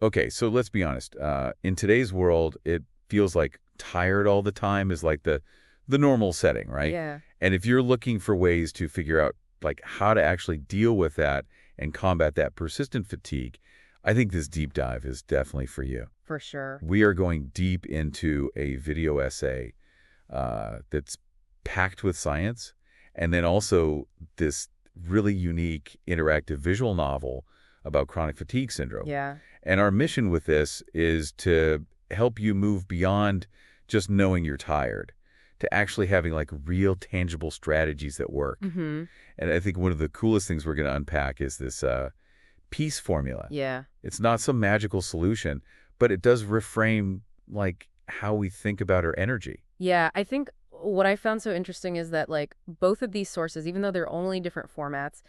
Okay, so let's be honest. In today's world, it feels like tired all the time is like the normal setting, right? Yeah. And if you're looking for ways to figure out like how to actually deal with that and combat that persistent fatigue, I think this deep dive is definitely for you. For sure. We are going deep into a video essay that's packed with science, and then also this really unique interactive visual novel about chronic fatigue syndrome. Yeah. And our mission with this is to help you move beyond just knowing you're tired to actually having like real tangible strategies that work. Mm-hmm. And I think one of the coolest things we're going to unpack is this peace formula. Yeah. It's not some magical solution, but it does reframe like how we think about our energy. Yeah. I think what I found so interesting is that, like, both of these sources, even though they're only different formats,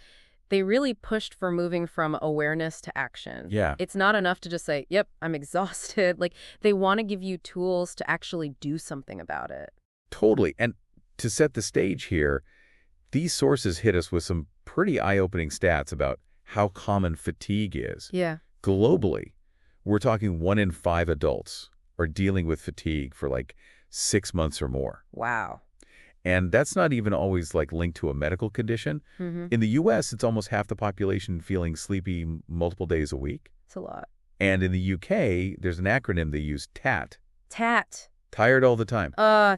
they really pushed for moving from awareness to action. Yeah, It's not enough to just say, yep, I'm exhausted. Like, they want to give you tools to actually do something about it. totally. And to set the stage here, these sources hit us with some pretty eye-opening stats about how common fatigue is. Yeah. Globally, we're talking 1 in 5 adults are dealing with fatigue for like 6 months or more. Wow. And that's not even always like linked to a medical condition. Mm-hmm. In the US, it's almost half the population feeling sleepy multiple days a week. It's a lot. And in the UK, there's an acronym they use, TAT. TAT. Tired all the time. Yeah.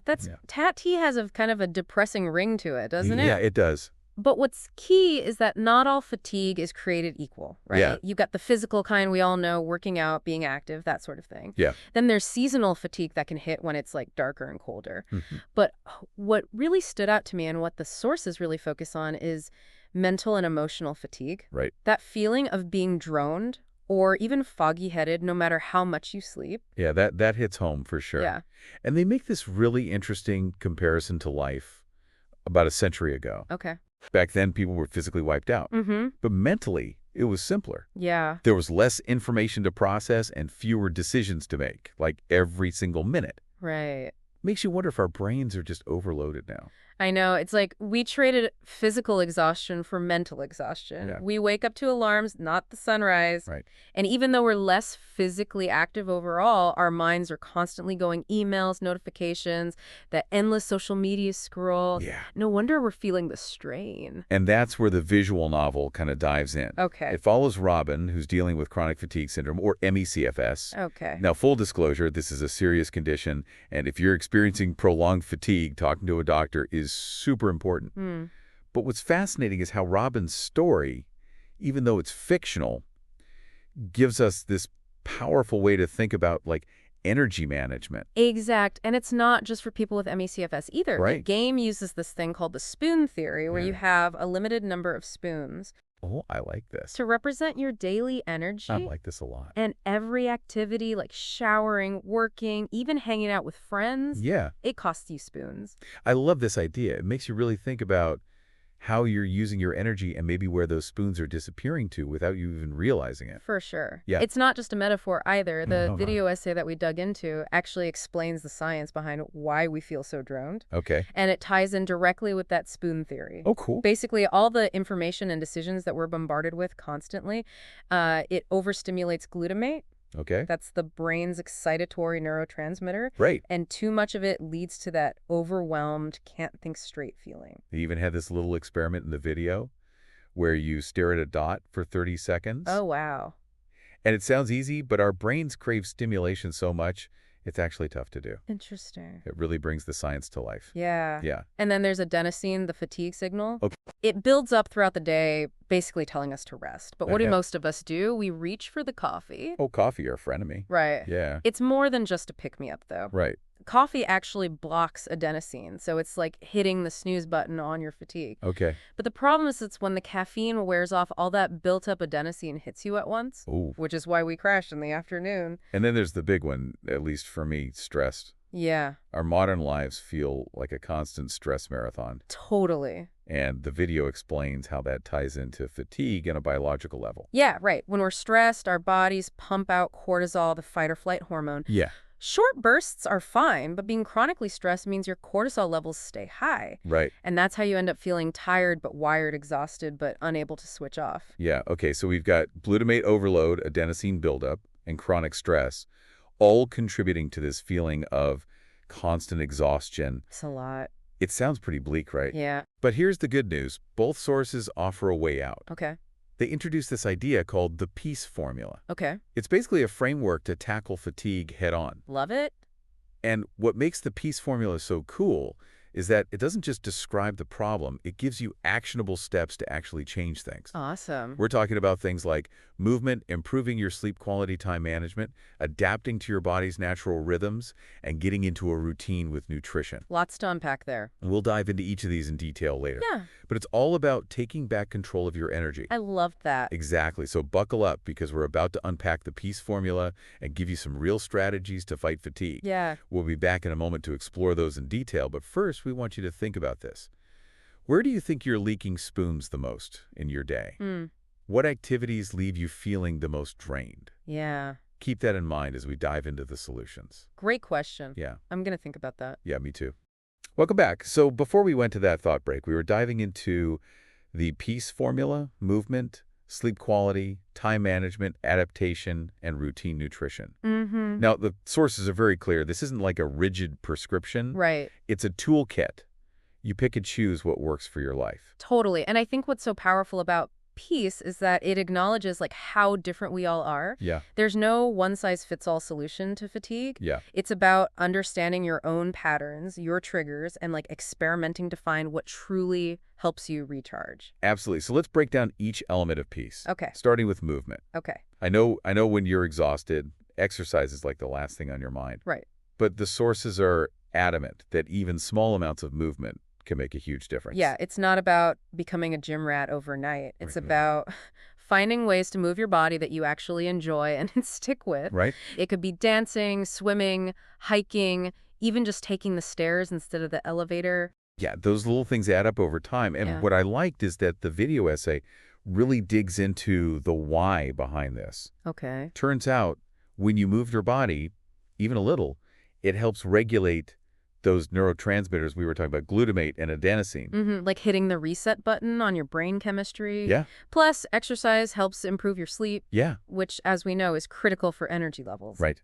TAT has a kind of a depressing ring to it, doesn't it? Yeah, it does. But what's key is that not all fatigue is created equal, right? Yeah. You've got the physical kind we all know, working out, being active, that sort of thing. Yeah. Then there's seasonal fatigue that can hit when it's like darker and colder. Mhm. But what really stood out to me and what the sources really focus on is mental and emotional fatigue. Right. That feeling of being droned or even foggy-headed no matter how much you sleep. Yeah, that hits home for sure. Yeah. And they make this really interesting comparison to life about a century ago. Okay. Back then, people were physically wiped out. Mm-hmm. But mentally, it was simpler. Yeah. There was less information to process and fewer decisions to make, like every single minute. Right. Makes you wonder if our brains are just overloaded now. I know. It's like we traded physical exhaustion for mental exhaustion. Yeah. We wake up to alarms, not the sunrise. Right. And even though we're less physically active overall, our minds are constantly going emails, notifications, that endless social media scroll. Yeah. No wonder we're feeling the strain. And that's where the visual novel kind of dives in. Okay. It follows Robin, who's dealing with chronic fatigue syndrome, or ME/CFS. Okay. Now, full disclosure, this is a serious condition, and if you're experiencing prolonged fatigue, talking to a doctor is super important. Hmm. But what's fascinating is how Robin's story, even though it's fictional, gives us this powerful way to think about, like, energy management. Exact. And it's not just for people with ME/CFS either. The Right. game uses this thing called the spoon theory, where Yeah. you have a limited number of spoons Oh, I like this. to represent your daily energy. I like this a lot. And every activity, like showering, working, even hanging out with friends, Yeah, it costs you spoons. I love this idea. It makes you really think about how you're using your energy and maybe where those spoons are disappearing to without you even realizing it. For sure. Yeah. It's not just a metaphor either. The No, video essay that we dug into actually explains the science behind why we feel so droned. Okay. And it ties in directly with that spoon theory. Oh, cool. Basically, all the information and decisions that we're bombarded with constantly, it overstimulates glutamate. Okay. That's the brain's excitatory neurotransmitter. Great. And too much of it leads to that overwhelmed, can't think straight feeling. They even had this little experiment in the video where you stare at a dot for 30 seconds. Oh, wow. And it sounds easy, but our brains crave stimulation so much, it's actually tough to do. Interesting. It really brings the science to life. Yeah. Yeah. And then there's adenosine, the fatigue signal. Okay. It builds up throughout the day, basically telling us to rest. But what do Yeah. most of us do? We reach for the coffee. Oh, coffee, your frenemy. Right. Yeah. It's more than just a pick-me-up, though. Right. Coffee actually blocks adenosine, so it's like hitting the snooze button on your fatigue. Okay. But the problem is it's when the caffeine wears off, all that built-up adenosine hits you at once, Ooh. which is why we crash in the afternoon. And then there's the big one, at least for me, stress. Yeah, Our modern lives feel like a constant stress marathon. totally. And the video explains how that ties into fatigue on a biological level. Yeah, right. When we're stressed, our bodies pump out cortisol, the fight-or-flight hormone. Yeah. Short bursts are fine, but being chronically stressed means your cortisol levels stay high. Right. And that's how you end up feeling tired but wired, exhausted but unable to switch off. Yeah. Okay. So we've got glutamate overload, adenosine buildup. and chronic stress, all contributing to this feeling of constant exhaustion. It's a lot. It sounds pretty bleak, right? Yeah. But here's the good news. Both sources offer a way out. Okay. They introduce this idea called the peace formula. Okay. It's basically a framework to tackle fatigue head-on. Love it. And what makes the peace formula so cool is that it doesn't just describe the problem, it gives you actionable steps to actually change things. Awesome. We're talking about things like movement, improving your sleep quality, time management, adapting to your body's natural rhythms, and getting into a routine with nutrition. Lots to unpack there. And we'll dive into each of these in detail later. Yeah. But it's all about taking back control of your energy. I love that. Exactly. So buckle up because we're about to unpack the peace formula and give you some real strategies to fight fatigue. Yeah. We'll be back in a moment to explore those in detail, but first we want you to think about this. Where do you think you're leaking spoons the most in your day? What activities leave you feeling the most drained? Yeah. Keep that in mind as we dive into the solutions. Great question. Yeah. I'm going to think about that. Yeah, me too. Welcome back. So before we went to that thought break, we were diving into the peace formula, movement, sleep quality, time management, adaptation, and routine nutrition. Now, the sources are very clear. This isn't like a rigid prescription. Right. It's a toolkit. You pick and choose what works for your life. Totally. And I think what's so powerful about peace is that it acknowledges like how different we all are. Yeah. There's no one-size-fits-all solution to fatigue. Yeah. It's about understanding your own patterns, your triggers, and like experimenting to find what truly helps you recharge. Absolutely. So let's break down each element of peace. Okay. Starting with movement. Okay. I know when you're exhausted, exercise is like the last thing on your mind. Right. But the sources are adamant that even small amounts of movement can make a huge difference. Yeah, it's not about becoming a gym rat overnight. It's Right. about finding ways to move your body that you actually enjoy and stick with. Right? It could be dancing, swimming, hiking, even just taking the stairs instead of the elevator. Yeah, those little things add up over time. And Yeah. what I liked is that the video essay really digs into the why behind this. Okay. Turns out, when you move your body, even a little, it helps regulate those neurotransmitters we were talking about, glutamate and adenosine. Like hitting the reset button on your brain chemistry. Yeah, Plus, exercise helps improve your sleep, yeah, which, as we know, is critical for energy levels. right.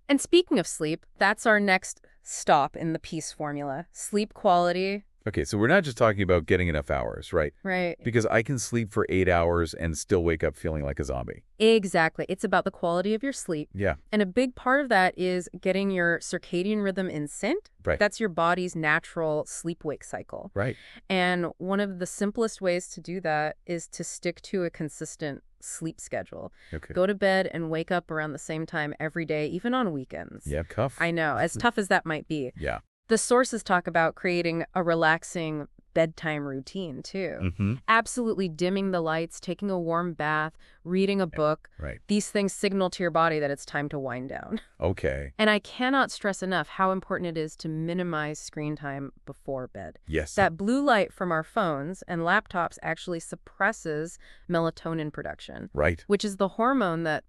And speaking of sleep, that's our next stop in the peace formula. Sleep quality. Okay, so we're not just talking about getting enough hours, right? Right. Because I can sleep for 8 hours and still wake up feeling like a zombie. Exactly. It's about the quality of your sleep. Yeah, And a big part of that is getting your circadian rhythm in sync. right, That's your body's natural sleep-wake cycle. right. And one of the simplest ways to do that is to stick to a consistent sleep schedule. Okay. Go to bed and wake up around the same time every day, even on weekends. Yeah, cuff. I know, as tough as that might be. Yeah. The sources talk about creating a relaxing bedtime routine, too. Mm-hmm. Absolutely dimming the lights, taking a warm bath, reading a book. Right. These things signal to your body that it's time to wind down. Okay. And I cannot stress enough how important it is to minimize screen time before bed. Yes. That blue light from our phones and laptops actually suppresses melatonin production, Right. which is the hormone that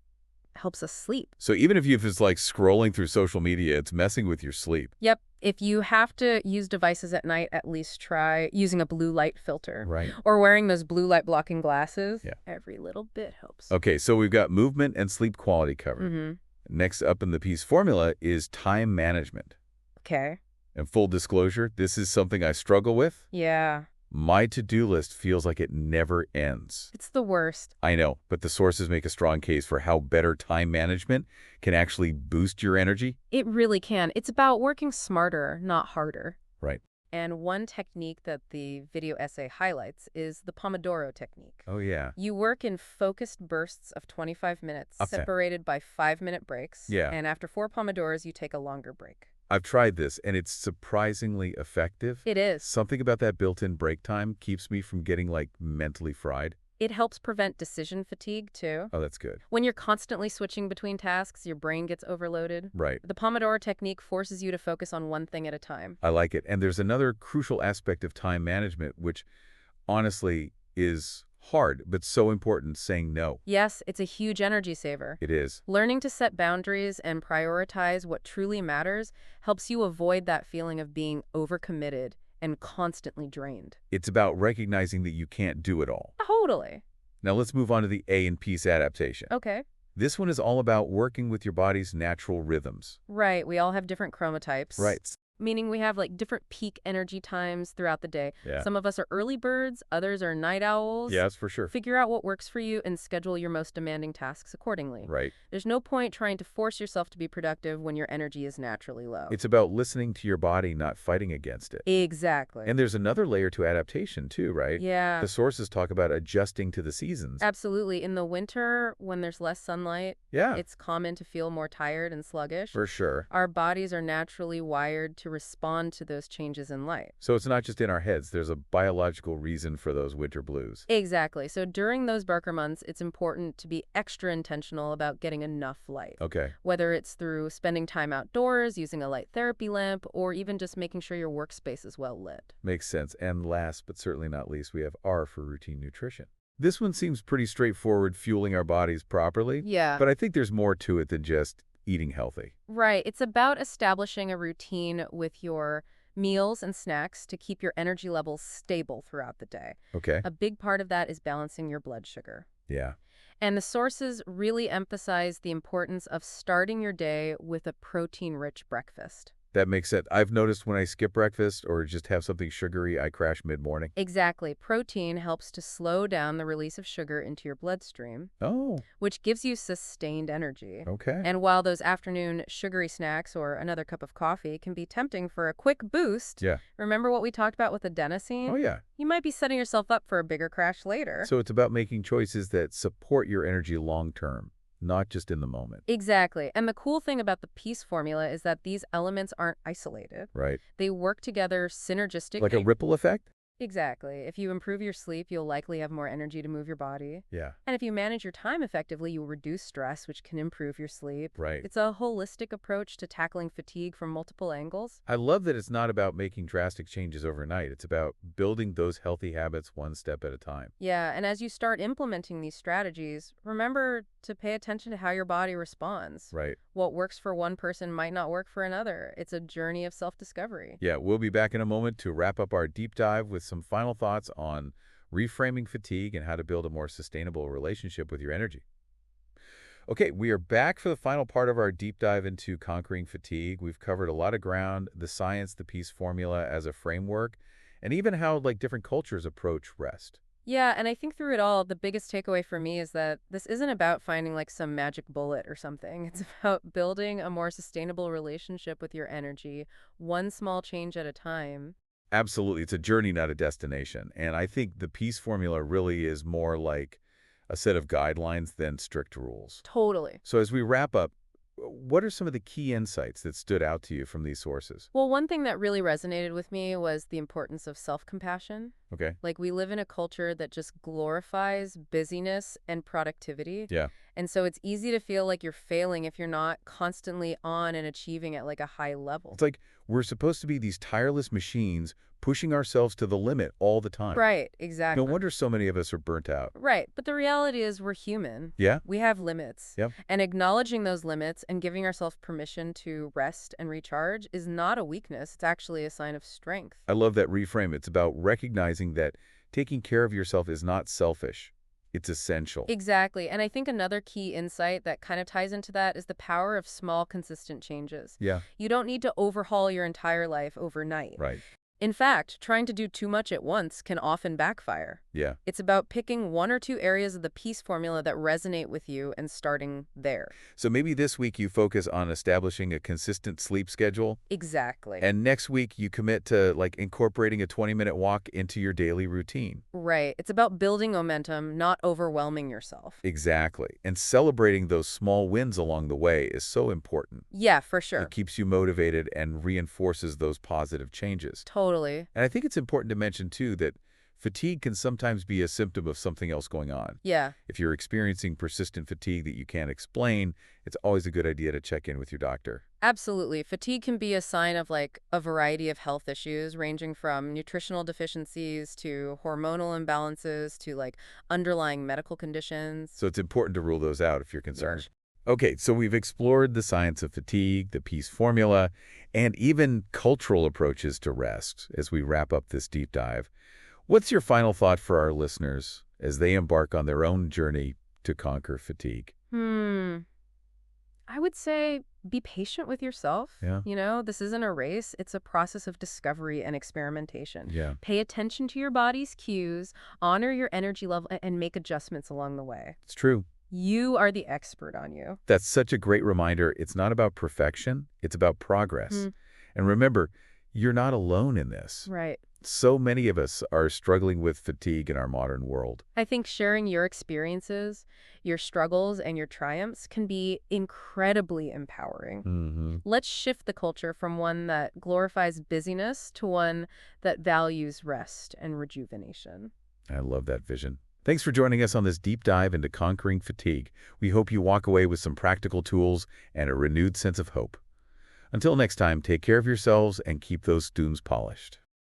helps us sleep. So even if you're just like scrolling through social media, it's messing with your sleep. Yep. If you have to use devices at night, at least try using a blue light filter. Right. Or wearing those blue light blocking glasses. Yeah. Every little bit helps. Okay, so we've got movement and sleep quality covered. Next up in the peace formula is time management. Okay. And full disclosure, this is something I struggle with. Yeah. My to-do list feels like it never ends. It's the worst. I know, but the sources make a strong case for how better time management can actually boost your energy. It really can. It's about working smarter, not harder. Right. And one technique that the video essay highlights is the Pomodoro technique. Oh, yeah. You work in focused bursts of 25 minutes, Okay. separated by 5-minute breaks. Yeah. And after 4 Pomodoros, you take a longer break. I've tried this, and it's surprisingly effective. It is. Something about that built-in break time keeps me from getting, like, mentally fried. It helps prevent decision fatigue, too. Oh, that's good. When you're constantly switching between tasks, your brain gets overloaded. Right. The Pomodoro technique forces you to focus on one thing at a time. I like it. And there's another crucial aspect of time management, which honestly is hard, but so important, saying no. Yes, it's a huge energy saver. It is. Learning to set boundaries and prioritize what truly matters helps you avoid that feeling of being overcommitted and constantly drained. It's about recognizing that you can't do it all. Totally. Now let's move on to the A in peace adaptation. Okay. This one is all about working with your body's natural rhythms. Right, we all have different chronotypes, Right. meaning we have like different peak energy times throughout the day. Yeah. Some of us are early birds, others are night owls. Yes, for sure. Figure out what works for you and schedule your most demanding tasks accordingly. Right. There's no point trying to force yourself to be productive when your energy is naturally low. It's about listening to your body, not fighting against it. Exactly. And there's another layer to adaptation too, right? Yeah. The sources talk about adjusting to the seasons. Absolutely. In the winter, when there's less sunlight, Yeah, it's common to feel more tired and sluggish. for sure. Our bodies are naturally wired to respond to those changes in light. So it's not just in our heads. There's a biological reason for those winter blues. Exactly. So during those darker months, it's important to be extra intentional about getting enough light. Okay. Whether it's through spending time outdoors, using a light therapy lamp, or even just making sure your workspace is well lit. Makes sense. And last but certainly not least, we have R for routine nutrition. This one seems pretty straightforward, fueling our bodies properly. Yeah. But I think there's more to it than just eating healthy. Right. It's about establishing a routine with your meals and snacks to keep your energy levels stable throughout the day. Okay. A big part of that is balancing your blood sugar. Yeah. And the sources really emphasize the importance of starting your day with a protein-rich breakfast. That makes sense. I've noticed when I skip breakfast or just have something sugary, I crash mid-morning. Exactly. Protein helps to slow down the release of sugar into your bloodstream, Oh, which gives you sustained energy. okay. And while those afternoon sugary snacks or another cup of coffee can be tempting for a quick boost, Yeah. remember what we talked about with adenosine? Oh, yeah. You might be setting yourself up for a bigger crash later. So it's about making choices that support your energy long-term, not just in the moment. Exactly. And the cool thing about the peace formula is that these elements aren't isolated. Right. They work together synergistically. Like a ripple effect? Exactly. If you improve your sleep, you'll likely have more energy to move your body. Yeah. And if you manage your time effectively, you'll reduce stress, which can improve your sleep. Right. It's a holistic approach to tackling fatigue from multiple angles. I love that it's not about making drastic changes overnight. It's about building those healthy habits one step at a time. Yeah, and as you start implementing these strategies, remember to pay attention to how your body responds. Right. What works for one person might not work for another. It's a journey of self-discovery. Yeah, we'll be back in a moment to wrap up our deep dive with some final thoughts on reframing fatigue and how to build a more sustainable relationship with your energy. Okay, we are back for the final part of our deep dive into conquering fatigue. We've covered a lot of ground, the science, the peace formula as a framework, and even how different cultures approach rest. Yeah, and I think through it all, the biggest takeaway for me is that this isn't about finding like some magic bullet or something. It's about building a more sustainable relationship with your energy, one small change at a time. Absolutely. It's a journey, not a destination. And I think the peace formula really is more like a set of guidelines than strict rules. Totally. So as we wrap up, what are some of the key insights that stood out to you from these sources? Well, one thing that really resonated with me was the importance of self-compassion. Okay. Like, we live in a culture that just glorifies busyness and productivity. Yeah. And so it's easy to feel like you're failing if you're not constantly on and achieving at like a high level. It's like we're supposed to be these tireless machines pushing ourselves to the limit all the time. Right, No exactly. wonder so many of us are burnt out. Right, but the reality is we're human. Yeah? We have limits. Yep. And acknowledging those limits and giving ourselves permission to rest and recharge is not a weakness. It's actually a sign of strength. I love that reframe. It's about recognizing that taking care of yourself is not selfish. It's essential. Exactly. And I think another key insight that kind of ties into that is the power of small, consistent changes. Yeah, You don't need to overhaul your entire life overnight. right. In fact, trying to do too much at once can often backfire. Yeah. It's about picking one or two areas of the peace formula that resonate with you and starting there. So maybe this week you focus on establishing a consistent sleep schedule, Exactly. and next week you commit to incorporating a 20-minute walk into your daily routine. Right. It's about building momentum, not overwhelming yourself. Exactly. And celebrating those small wins along the way is so important. Yeah, for sure. It keeps you motivated and reinforces those positive changes. Totally. And I think it's important to mention, too, that fatigue can sometimes be a symptom of something else going on. Yeah. If you're experiencing persistent fatigue that you can't explain, it's always a good idea to check in with your doctor. Absolutely. Fatigue can be a sign of like a variety of health issues, ranging from nutritional deficiencies to hormonal imbalances to like underlying medical conditions. So it's important to rule those out if you're Yeah. concerned. Okay, so we've explored the science of fatigue, the peace formula, and even cultural approaches to rest as we wrap up this deep dive. What's your final thought for our listeners as they embark on their own journey to conquer fatigue? Hmm. I would say be patient with yourself. Yeah. This isn't a race, it's a process of discovery and experimentation. Yeah. Pay attention to your body's cues, honor your energy level, and make adjustments along the way. It's true. You are the expert on you. That's such a great reminder. It's not about perfection, it's about progress. Hmm. And remember, you're not alone in this. Right. So many of us are struggling with fatigue in our modern world. I think sharing your experiences, your struggles, and your triumphs can be incredibly empowering. Hmm. Let's shift the culture from one that glorifies busyness to one that values rest and rejuvenation. I love that vision. Thanks for joining us on this deep dive into conquering fatigue. We hope you walk away with some practical tools and a renewed sense of hope. Until next time, take care of yourselves and keep those stoons polished.